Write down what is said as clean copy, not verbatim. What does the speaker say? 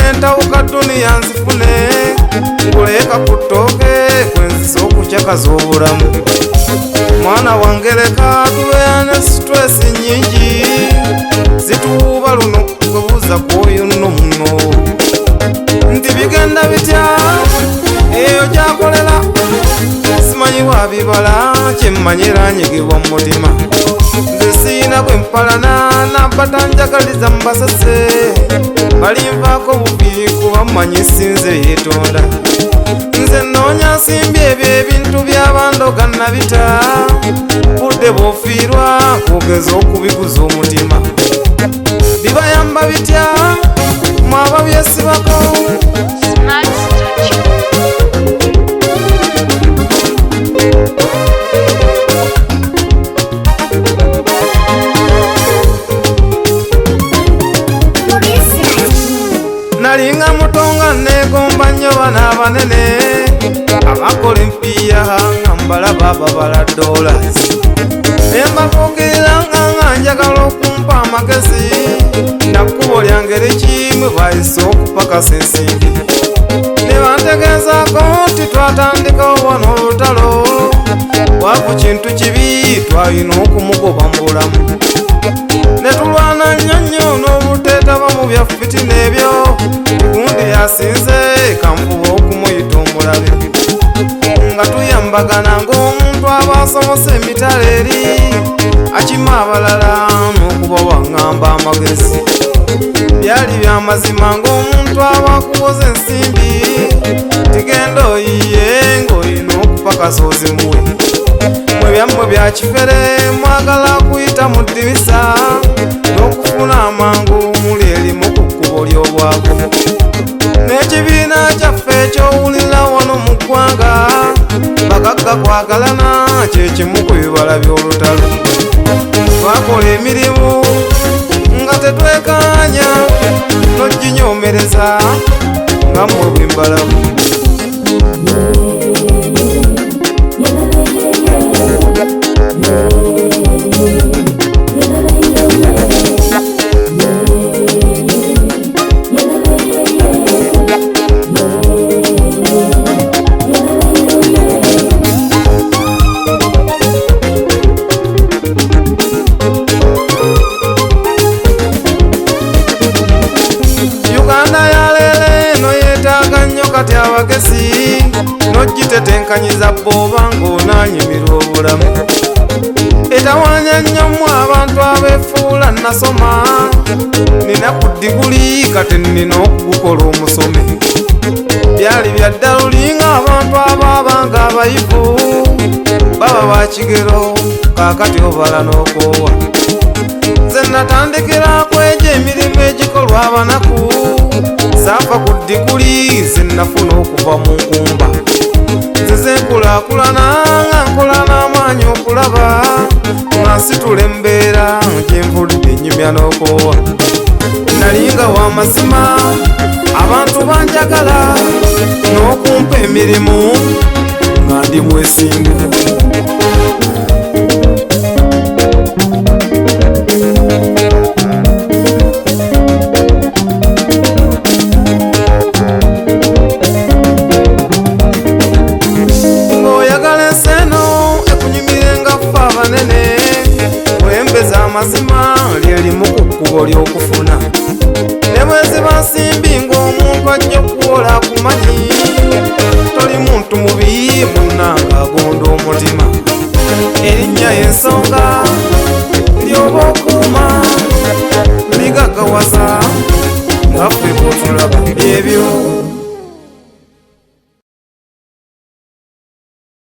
entawuka duniya nzifune nkuleeka ku ttooke kwenzisa okucakaza obulamu mwana wange leka tubeera ne situresi nnyingi zituuba luno kwebuuza kwoyo nno muno nti bigenda bitya eyo gyakolera simanyi wabibala kyemmanyira nyegebwa mu mutima nze siina gwe mpalana nabatanjagaliza mbasase balinvaako bubi kuba mmanyi sinze yeetonda nze noonya nsimbi ebyo ebintu by'abandoga nabita budde bw'ofiirwa kwogeza okubiguza omutima bibayamba bitya mwaba byesibako nalinga mutonga negomba nnyo bana abanene abakola empiya nga mbalaba babala dollars nembafuukirira nga njagala okumpa amagezi nakkubo lyange likimu bayise okupakasa ensimbi ne bantegeezaako nti twatandikawo wano olutalo waku kintu kibi twalina okumugoba mu bulamu ne tulwana nnyo nnyo n'obuteetaba mu bya fitina ebyo gundi yasinze kanfuba okumuyita omulabe nga tuyambagana ng'omuntu aba asomose emitala eri akima abalala n'okuba waŋŋamba amagezi byali byamazima ng'omuntu aba akuwoza ensimbi tigenda oyiye ng'olina okupakasa ozimuwe mwe byammwe bya kifere mwagala kuyita mu ddirisa n'okufuna amangu muli erimu ku kkubo ly'obwavu n'ekibiina kyaffe ekyowulira wano mu ggwanga bagagga kwagalana kyekimu ku bibala by'olutalo twakola emirimu nga tetwekanya n'oginyomereza nga mmwe bw'imbalamu kati abagezi n'ogitetenkanyiza bw'oba ng'onaanyumirwa obulamu etawanya nnyomu abantu abeefuula nasoma nina ku ddiguli kati nina okugukola omusome byali byaddaluli ng'abantu abaabanga abayivu baba bakigero kaakati obala n'okoowa nze natandikira kwegya emirimu egikolwa abanaku saafa ku ddiguli zenafuna okuva mu nkumba nze zenkulaakulana nga nkola n'amaanyi okulaba nga nsitula embeera gyenvudde ennyumya n'okoowa nalinga w'amazima abantu banjagala n'okumpa emirimu nga ndi mwesimbu amazima lyerimu ku kkubo ly'okufuna ne bweziba nsimbi ng'omuntu ajja okuwola akumanyi toli muntu mubi munnanga agonda omutima erinnya y'ensonga lyoba okuuma ligagawaza nga ffe bw'otulaba ebyo